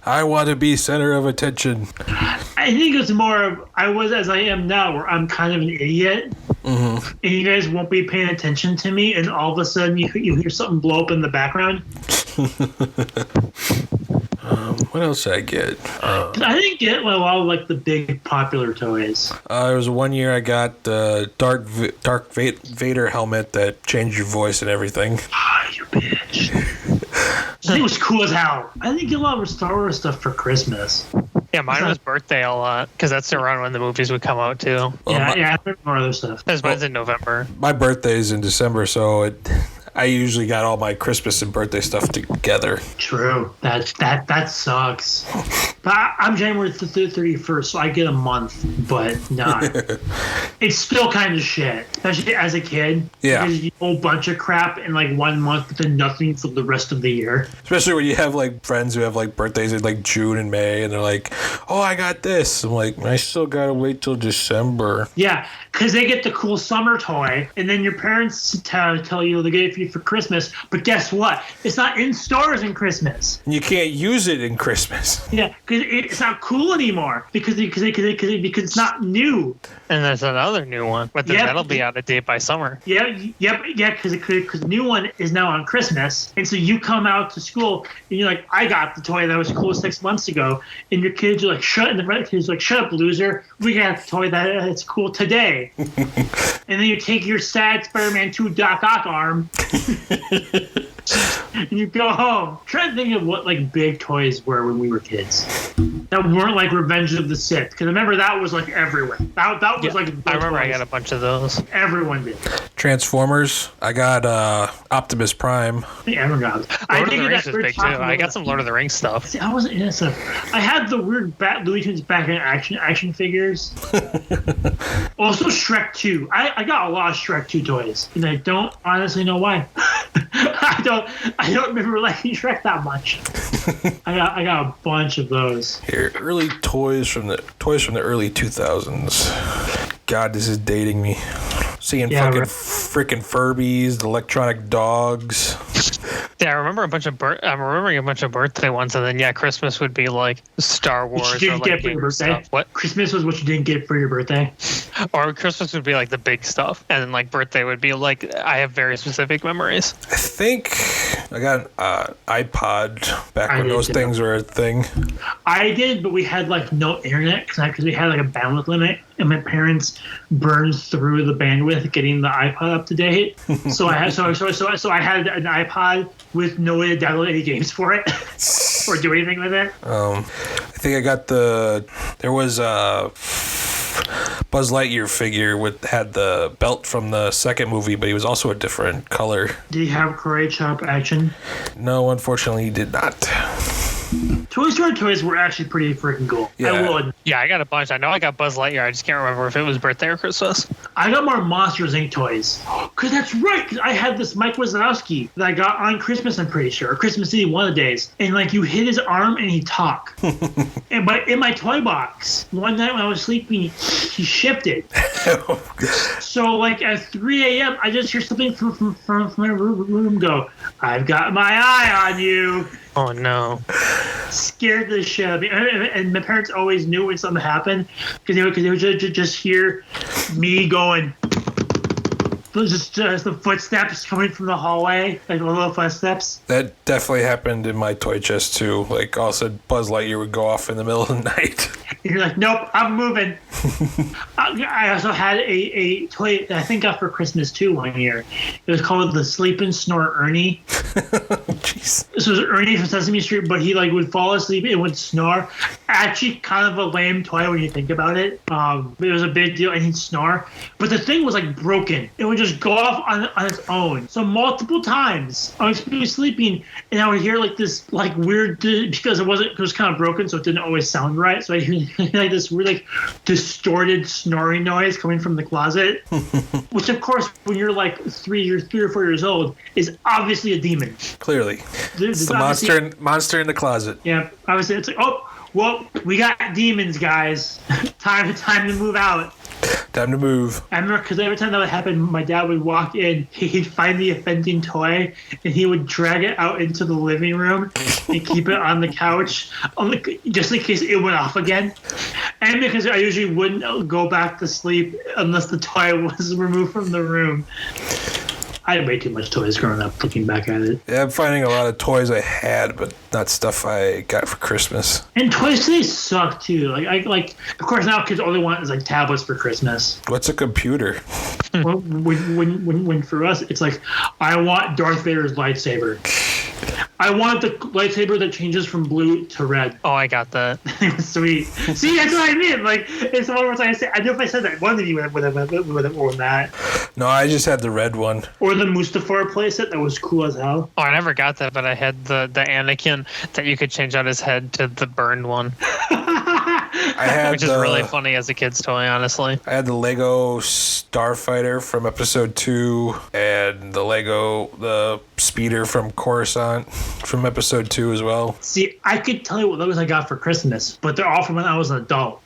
I want to be center of attention. I think it's more of I was as I am now, where I'm kind of an idiot, and you guys won't be paying attention to me, and all of a sudden you hear something blow up in the background. What else did I get? I didn't get a lot of like the big popular toys. There was one year I got the Darth Vader helmet that changed your voice and everything. Ah, you bitch. I think it was cool as hell. I didn't get a lot of Star Wars stuff for Christmas. Yeah, mine was birthday a lot because that's around when the movies would come out too. I remember more other stuff. Because mine's in November. My birthday's in December, so I usually got all my Christmas and birthday stuff together. True. That sucks. But I'm January 31st, so I get a month, but not. It's still kind of shit, especially as a kid. Yeah. Because you a whole bunch of crap in like 1 month, but then nothing for the rest of the year. Especially when you have like friends who have like birthdays in like June and May, and they're like, "Oh, I got this." I'm like, I still gotta wait till December. Yeah, because they get the cool summer toy, and then your parents tell you they get it for you for Christmas, but guess what? It's not in stores in Christmas. You can't use it in Christmas. Yeah, because it's not cool anymore because it's not new. And there's another new one, but then that'll be out of date by summer. Yeah, because the new one is now on Christmas, and so you come out to school and you're like, I got the toy that was cool 6 months ago, and your kids are like, shut up, loser. We got the toy that's cool today. And then you take your sad Spider-Man 2 Doc Ock arm and you go home. Try to think of what like big toys were when we were kids that weren't like Revenge of the Sith, because remember that was like everywhere. That was like I remember toys. I got a bunch of those. Everyone did. Transformers. I got Optimus Prime. Yeah, everyone got it. Lord of the Rings is big too. I got some Lord of the Rings stuff. See, I wasn't into stuff. I had the weird Looney Tunes back in action figures. Also Shrek 2. I got a lot of Shrek 2 toys, and I don't honestly know why. I don't remember liking Shrek that much. I got a bunch of those. Here, early toys from the early 2000s. God, this is dating me. Seeing fucking freaking Furbies, the electronic dogs. Yeah, I'm remembering a bunch of birthday ones, and then Christmas would be like Star Wars. What you didn't get for your birthday? Stuff. What? Christmas was what you didn't get for your birthday? Or Christmas would be like the big stuff, and then like birthday would be like, I have very specific memories. I think I got an iPod back when those things were a thing. I did, but we had like no internet because we had like a bandwidth limit, and my parents burned through the bandwidth getting the iPod up to date. So I had I had an iPod with no way to download any games for it or do anything with it. I think I got there was a Buzz Lightyear figure had the belt from the second movie, but he was also a different color. Did he have karate chop action? No, unfortunately he did not. Toy Story toys were actually pretty freaking cool. Yeah. I would. Yeah, I got a bunch. I know I got Buzz Lightyear. I just can't remember if it was birthday or Christmas. I got more Monsters Inc. toys. Because that's right. Because I had this Mike Wazowski that I got on Christmas, I'm pretty sure. Or Christmas Eve, one of the days. And like you hit his arm and he'd talk. But in my toy box, one night when I was sleeping, he shipped it. So like at 3 a.m., I just hear something from my room go, I've got my eye on you. Oh no! Scared the shit out of me, and my parents always knew when something happened because they would just hear me going, just the footsteps coming from the hallway, like the little footsteps. That definitely happened in my toy chest too. Like all of a sudden, Buzz Lightyear would go off in the middle of the night. And you're like, nope, I'm moving. I also had a toy that I think got for Christmas too one year. It was called the Sleep and Snore Ernie. Jeez. This was Ernie from Sesame Street, but he like would fall asleep and would snore. Actually, kind of a lame toy when you think about it. But it was a big deal, and he'd snore. But the thing was like broken. It would just go off on its own. So multiple times I was sleeping, and I would hear like this like weird because it was kind of broken, so it didn't always sound right. So I hear like this weird like distorted snoring noise coming from the closet, which of course when you're like 3 or 4 years old is obviously a demon. Clearly, it's the monster in the closet. Yeah, obviously it's like, oh, well, we got demons, guys. Time to move out. Time to move. I remember because every time that would happen, my dad would walk in, he'd find the offending toy, and he would drag it out into the living room and keep it on the couch, just in case it went off again. And because I usually wouldn't go back to sleep unless the toy was removed from the room. I had way too much toys growing up, looking back at it. Yeah, I'm finding a lot of toys I had, but not stuff I got for Christmas. And toys today suck too. Like of course now kids all they want is like tablets for Christmas. What's a computer? when for us it's like, I want Darth Vader's lightsaber. I want the lightsaber that changes from blue to red. Oh, I got that. Sweet. See, that's what I mean. Like, it's one more time I say. I know if I said that, one of you would have worn that. No, I just had the red one. Or the Mustafar playset that was cool as hell. Oh, I never got that, but I had the Anakin that you could change out his head to the burned one. I had which is really funny as a kid's toy, honestly. I had the Lego Starfighter from episode 2 and the speeder from Coruscant from episode 2 as well. See, I could tell you what Legos I got for Christmas, but they're all from when I was an adult.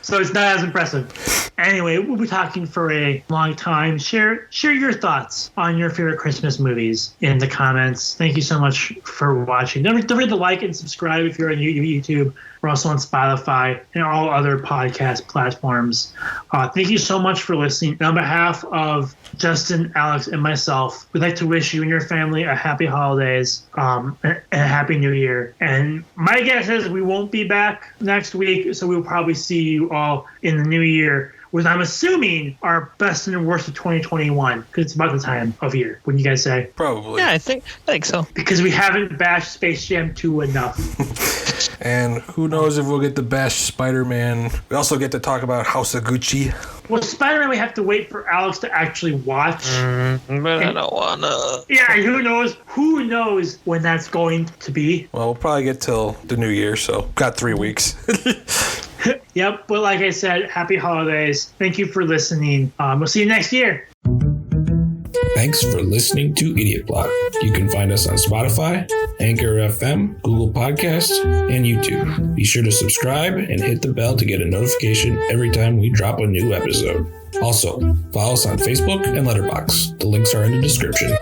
So it's not as impressive. Anyway, we'll be talking for a long time. Share your thoughts on your favorite Christmas movies in the comments. Thank you so much for watching. Don't forget to like and subscribe if you're on YouTube. We're also on Spotify and all other podcast platforms. Thank you so much for listening. And on behalf of Justin, Alex, and myself, we'd like to wish you and your family a happy holidays and a happy new year. And my guess is we won't be back next week, so we'll probably see you all in the new year, with I'm assuming our best and worst of 2021, because it's about the time of year. Wouldn't you guys say? Probably. Yeah, I think so. Because we haven't bashed Space Jam 2 enough. And who knows if we'll get to bash Spider-Man. We also get to talk about House of Gucci. Well, Spider-Man, we have to wait for Alex to actually watch. But I don't wanna. Yeah, who knows? Who knows when that's going to be? Well, we'll probably get till the new year, so got 3 weeks. Yep, but like I said, happy holidays. Thank you for listening. We'll see you next year. Thanks for listening to Idiot Plot. You can find us on Spotify, Anchor FM, Google Podcasts, and YouTube. Be sure to subscribe and hit the bell to get a notification every time we drop a new episode. Also, follow us on Facebook and Letterbox. The links are in the description.